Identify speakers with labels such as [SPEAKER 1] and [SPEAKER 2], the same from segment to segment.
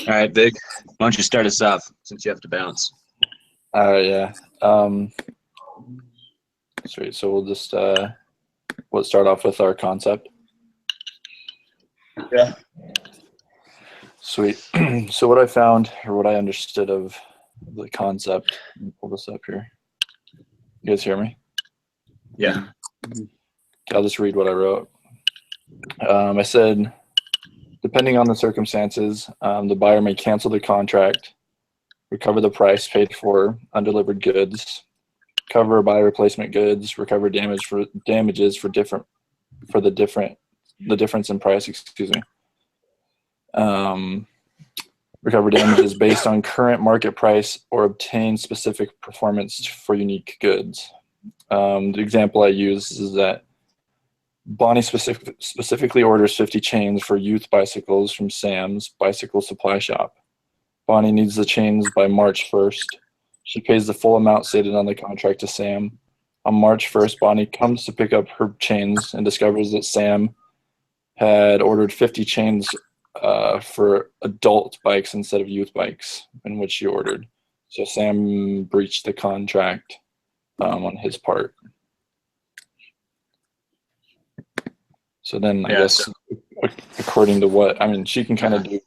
[SPEAKER 1] All right, Big. Why don't you start us off since you have to bounce?
[SPEAKER 2] All right, yeah. Sweet. So we'll just we'll start off with our concept.
[SPEAKER 1] Yeah.
[SPEAKER 2] Sweet. So what I found, or what I understood of the concept, let me pull this up here. You guys hear me?
[SPEAKER 1] Yeah.
[SPEAKER 2] Okay, I'll just read what I wrote. I said, depending on the circumstances, the buyer may cancel the contract, recover the price paid for undelivered goods, cover buy replacement goods, recover damages for the difference in price. Excuse me. Recover damages based on current market price or obtain specific performance for unique goods. The example I use is that Bonnie specifically orders 50 chains for youth bicycles from Sam's Bicycle Supply Shop. Bonnie needs the chains by March 1st. She pays the full amount stated on the contract to Sam. On March 1st, Bonnie comes to pick up her chains and discovers that Sam had ordered 50 chains for adult bikes instead of youth bikes, in which she ordered. So Sam breached the contract on his part. So then I guess according to what, I mean, she can kind of do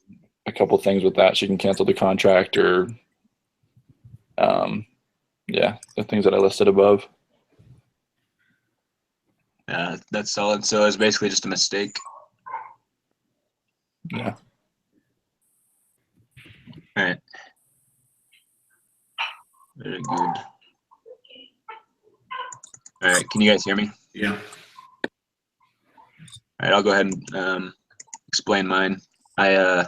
[SPEAKER 2] a couple things with that. She can cancel the contract or, yeah, the things that I listed above.
[SPEAKER 1] Yeah, that's solid. So it's basically just a mistake.
[SPEAKER 2] Yeah.
[SPEAKER 1] All right. Very good. All right, can you guys hear me?
[SPEAKER 3] Yeah.
[SPEAKER 1] All right, I'll go ahead and explain mine. I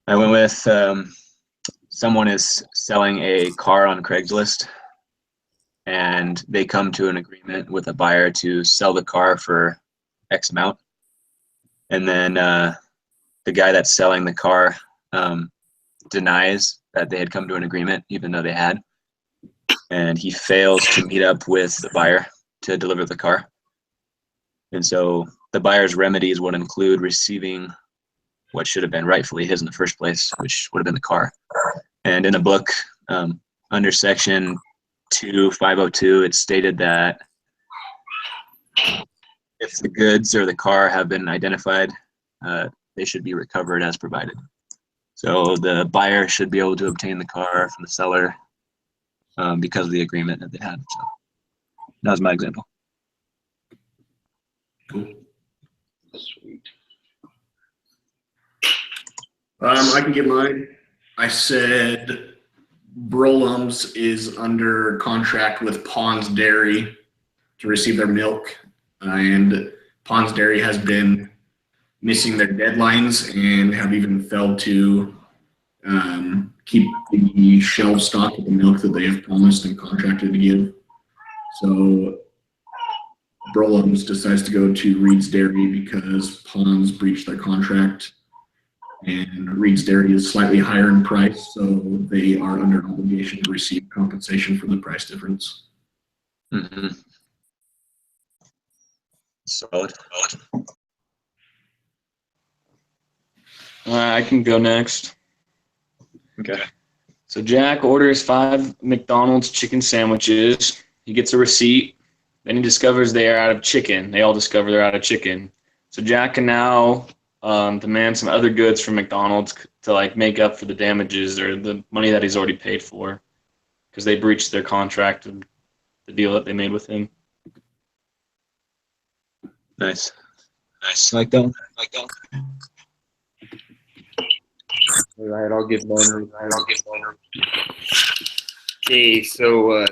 [SPEAKER 1] went with someone is selling a car on Craigslist, and they come to an agreement with a buyer to sell the car for X amount. And then the guy that's selling the car denies that they had come to an agreement, even though they had. And he fails to meet up with the buyer to deliver the car. And so the buyer's remedies would include receiving what should have been rightfully his in the first place, which would have been the car. And in the book, under section 2502, it's stated that if the goods or the car have been identified, they should be recovered as provided. So the buyer should be able to obtain the car from the seller because of the agreement that they had. So that was my example.
[SPEAKER 3] Cool. Sweet. I can get mine. I said Brolum's is under contract with Pond's Dairy to receive their milk, and Pond's Dairy has been missing their deadlines and have even failed to keep the shelf stock of the milk that they have promised and contracted to give. So Brolum's decides to go to Reed's Dairy because Pond's breached their contract, and Reed's Dairy is slightly higher in price, so they are under an obligation to receive compensation for the price difference.
[SPEAKER 1] Mm-hmm. Solid.
[SPEAKER 4] I can go next.
[SPEAKER 1] Okay.
[SPEAKER 4] So Jack orders 5 McDonald's chicken sandwiches. He gets a receipt. Then he discovers they are out of chicken. They all discover they're out of chicken. So Jack can now demand some other goods from McDonald's to like make up for the damages or the money that he's already paid for because they breached their contract and the deal that they made with him.
[SPEAKER 1] Nice. Like that.
[SPEAKER 5] All right, I'll give mine. Okay, so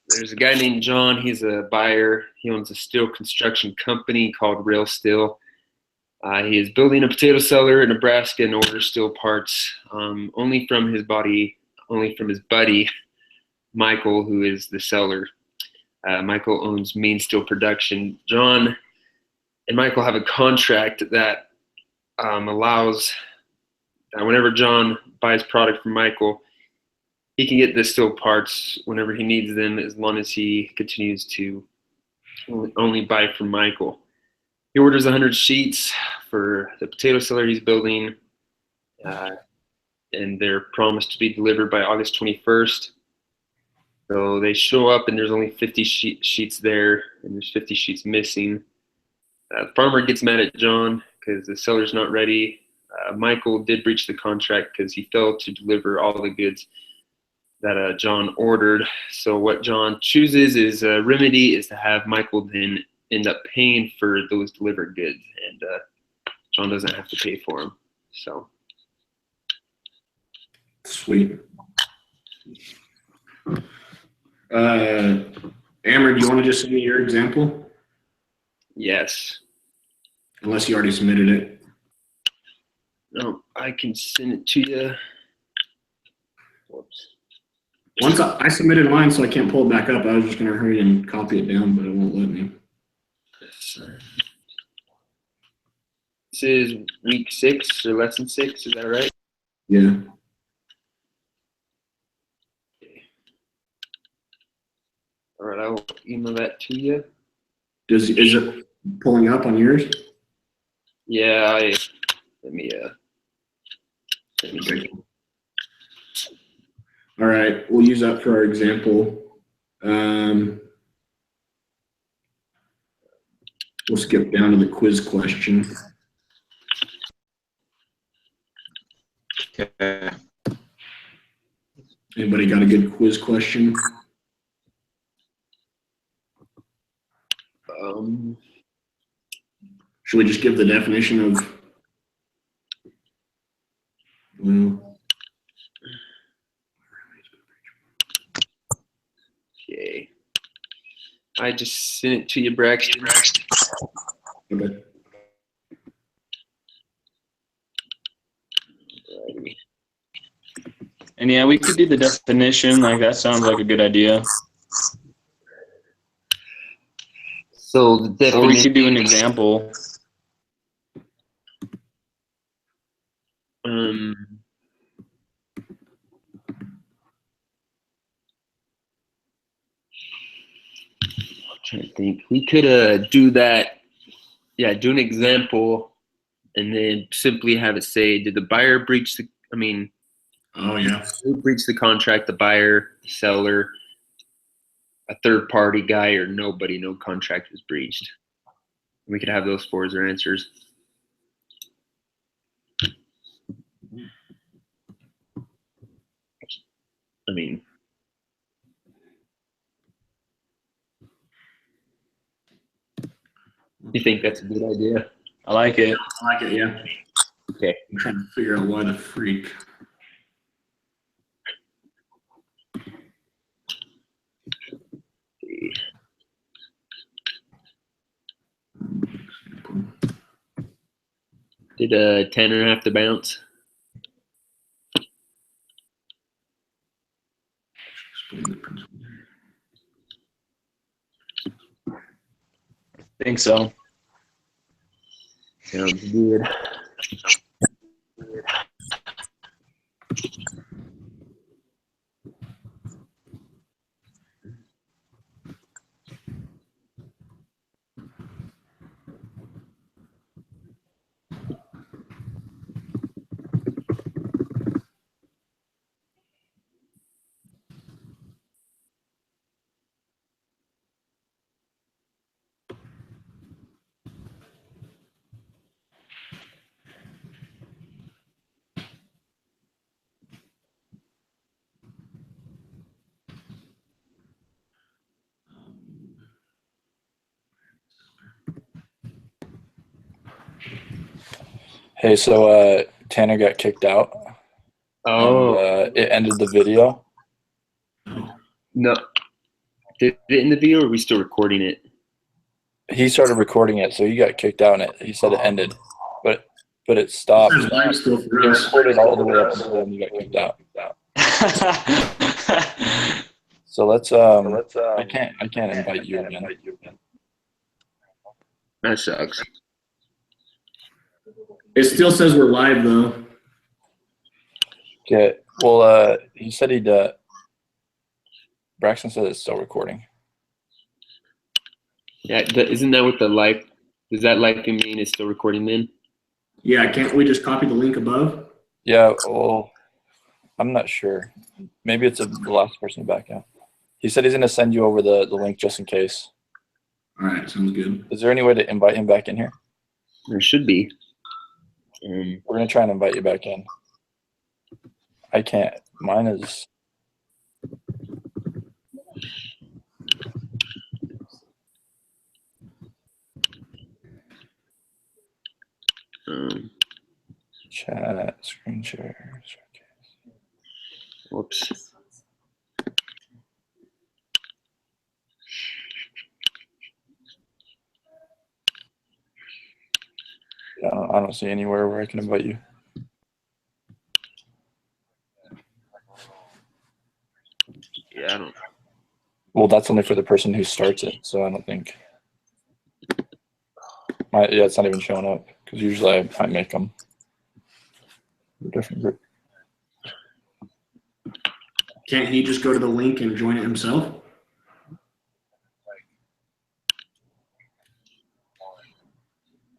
[SPEAKER 5] there's a guy named John. He's a buyer. He owns a steel construction company called Rail Steel. He is building a potato cellar in Nebraska and orders steel parts only from his buddy, Michael, who is the seller. Michael owns Main Steel Production. John and Michael have a contract that allows whenever John buys product from Michael, he can get the steel parts whenever he needs them, as long as he continues to only buy from Michael. He orders 100 sheets for the potato cellar he's building, and they're promised to be delivered by August 21st. So they show up and there's only 50 sheets there, and there's 50 sheets missing. The farmer gets mad at John because the seller's not ready. Michael did breach the contract because he failed to deliver all the goods that John ordered. So what John chooses is a remedy is to have Michael then end up paying for those delivered goods, and John doesn't have to pay for them. So
[SPEAKER 3] sweet. Amber, do you want to just send me your example?
[SPEAKER 5] yes.
[SPEAKER 3] Unless you already submitted it.
[SPEAKER 5] No, I can send it to you. Whoops.
[SPEAKER 3] Once I submitted mine, so I can't pull it back up. I was just going to hurry and copy it down, but it won't let me.
[SPEAKER 5] This is week 6 or lesson 6, is that right?
[SPEAKER 3] Yeah.
[SPEAKER 5] All right, I'll email that to you.
[SPEAKER 3] Is it pulling up on yours?
[SPEAKER 5] Yeah, let me
[SPEAKER 3] Okay. All right, we'll use that for our example. We'll skip down to the quiz question.
[SPEAKER 1] Okay.
[SPEAKER 3] Anybody got a good quiz question? Should we just give the definition of? Well,
[SPEAKER 5] Okay. I just sent it to you, Braxton.
[SPEAKER 3] okay.
[SPEAKER 5] Alrighty.
[SPEAKER 4] And yeah, we could do the definition. Like, that sounds like a good idea.
[SPEAKER 5] So the
[SPEAKER 4] Or we
[SPEAKER 5] definition.
[SPEAKER 4] could do an example.
[SPEAKER 5] I'm trying to think. We could do that. Yeah, do an example, and then simply have it say, did the buyer breach the? I mean,
[SPEAKER 3] Oh yeah.
[SPEAKER 5] who breached the contract? The buyer, the seller, a third party guy, or nobody? No contract was breached. We could have those 4 as our answers. I mean, you think that's a good idea?
[SPEAKER 4] I like it.
[SPEAKER 3] I like it, yeah.
[SPEAKER 5] Okay.
[SPEAKER 3] I'm trying to figure out why the freak.
[SPEAKER 5] Did Tanner have to bounce?
[SPEAKER 3] Explain the principle.
[SPEAKER 4] I think so.
[SPEAKER 5] Sounds good.
[SPEAKER 2] Hey, so Tanner got kicked out.
[SPEAKER 5] Oh,
[SPEAKER 2] And, it ended the video.
[SPEAKER 5] no. Did it in the video, or are we still recording it?
[SPEAKER 2] He started recording it, so he got kicked out, and he said it ended, but it stopped.
[SPEAKER 3] There's live still for
[SPEAKER 2] He
[SPEAKER 3] us.
[SPEAKER 2] recorded all the way up until he got kicked out. So let's I can't invite you again.
[SPEAKER 5] That sucks.
[SPEAKER 3] It still says we're live though.
[SPEAKER 2] Okay. Well, he said he'd. Braxton said it's still recording.
[SPEAKER 5] Yeah, isn't that what the live? Does that live mean it's still recording then?
[SPEAKER 3] Yeah, can't we just copy the link above?
[SPEAKER 2] Yeah, well, I'm not sure. Maybe it's the last person back out. He said he's going to send you over the link just in case.
[SPEAKER 3] All right, sounds good.
[SPEAKER 2] Is there any way to invite him back in here?
[SPEAKER 5] There should be.
[SPEAKER 2] We're going to try and invite you back in. I can't. Mine is. Chat, screen share.
[SPEAKER 5] Whoops.
[SPEAKER 2] Yeah, I don't see anywhere where I can invite you.
[SPEAKER 5] Yeah, I don't.
[SPEAKER 2] Well, that's only for the person who starts it, so I don't think. Yeah, it's not even showing up because usually I make them. Different group.
[SPEAKER 3] Can't he just go to the link and join it himself?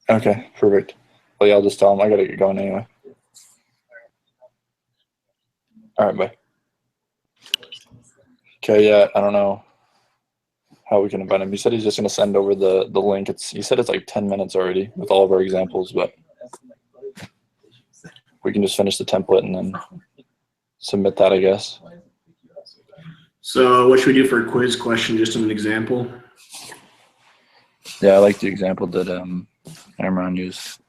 [SPEAKER 2] Okay, perfect. Well, yeah, I'll just tell him I gotta get going anyway. All right, bye. Okay, yeah, I don't know how we can invite him. He said he's just gonna send over the link. He said it's like 10 minutes already with all of our examples, but we can just finish the template and then submit that, I guess.
[SPEAKER 3] So what should we do for a quiz question? Just an example.
[SPEAKER 2] Yeah, I like the example that Amron used.